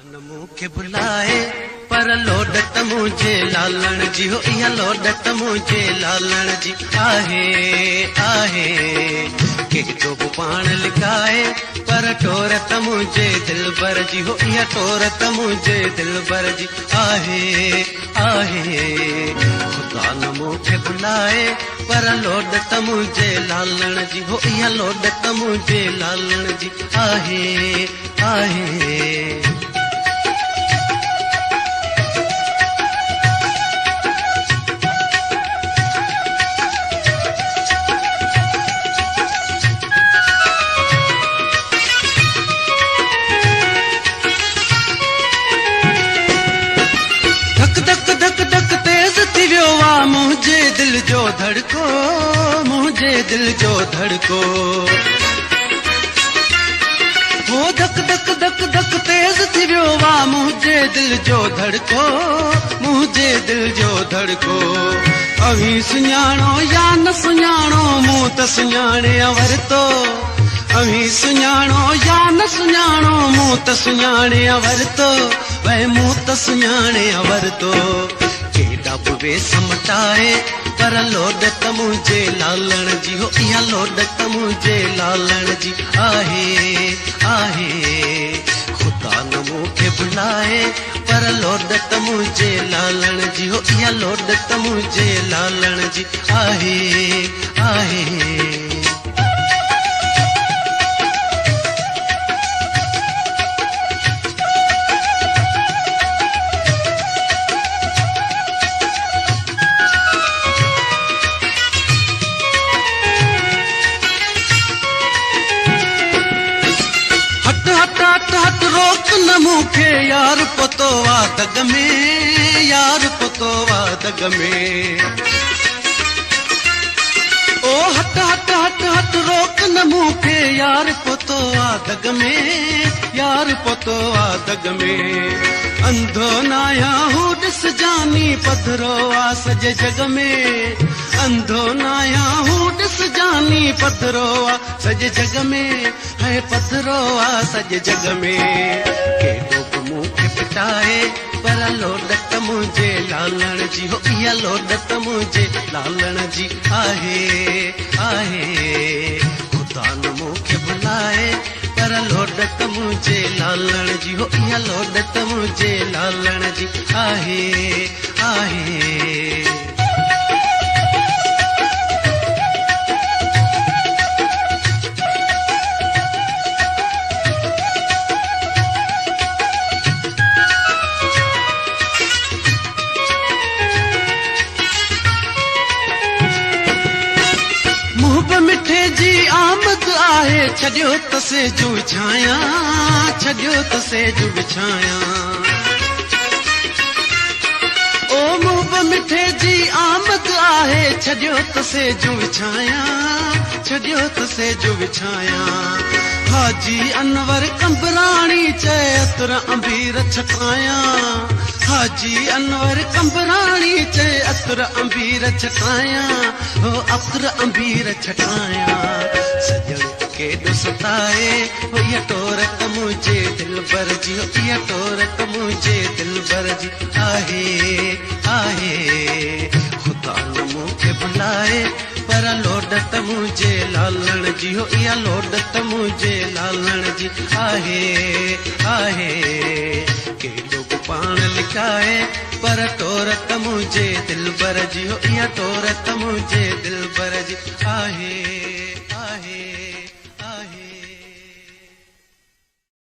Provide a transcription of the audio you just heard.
न मूंखे बुलाए पर लोडत मुझे लालण जी हो, इहा लोडत मुझे लालण जी आहे आहे। केॾो बि पाण लिकाए पर टोरत मुझे दिलबर जी हो, इहा टोरत मुझे दिलबर जी आहे आहे। खुदा न मूंखे बुलाए पर लोडत मुझे लालण जी हो, इहा लोडत मुझे लालण जी आहे आहे। मुझे दिल जो धड़को, मुझे दिल जो धड़को, वो धक धक धक धक तेज थी वियो वाह मुझे दिल जो धड़को, मुझे दिल जो धड़को। अभी सुञाणो या न सुञाणो मूं त सुञाणे अवर तो, अभी सुञाणो या न सुञाणो मूं त सुञाणे अवर तो, वह मूं त सुञाणे अवर तो। केॾा बि वेस मटाए पर लोडत मुझे लालण जी हो, इहा लोडत मुझे लालण जी आहे आहे। खुदा न मूंखे बुलाए पर लोडत मुझे लालण जी हो, इहा लोडत मुझे लालण जी आहे आहे। रोक न मूंखे यार पतो वा दग में, यार पतो वा दग में। ओ हट हट हट हट रोक न मूंखे यार पतो वा दग में, यार पतो वा दग में। अंधो नाया हूं ॾिस जानी पधरो आ सॼे जग में, अंधो नाया हूं ॾिस जानी पधरो आ सॼे जग में, है पधरो आ सॼे जग में। केॾो बि मूंखे पिटाए पर लोडत मुझे लालण जी हो, इहा लोडत मुझे लालण जी आहे आहे। खुदा न मूंखे बुलाए पर लोडत मुझे लालण जी हो, इहा लोडत मुझे लालण जी आहे आहे। मिठे जी आमद आहे छॾियो त सेजू विछाया, छॾियो त सेजू विछाया। ओ मुंह मिठे जी आमद आहे छॾियो त सेजू विछाया, छॾियो त सेजू विछाया। हाजी अनवर कंबराणी चए अतर अंबीर छकाया, हाजी अनवर कंबराणी चए अतर अंबीर छकाया, हो अतर अंबीर छकाया। सजण केॾो सताए हो इहा टोरत मुझे दिलबर जी, हो इहा टोरत मुझे दिलबर जी आहे आहे। खुदा न मूंखे बुलाए पर लोडत मुझे लालण जी हो, इहा लोडत मुझे लालण जी आहे आहे। केॾो बि पाण लिकाए पर टोरत मुझे दिलबर जी हो, इहा टोरत मुझे दिलबर जी आहे।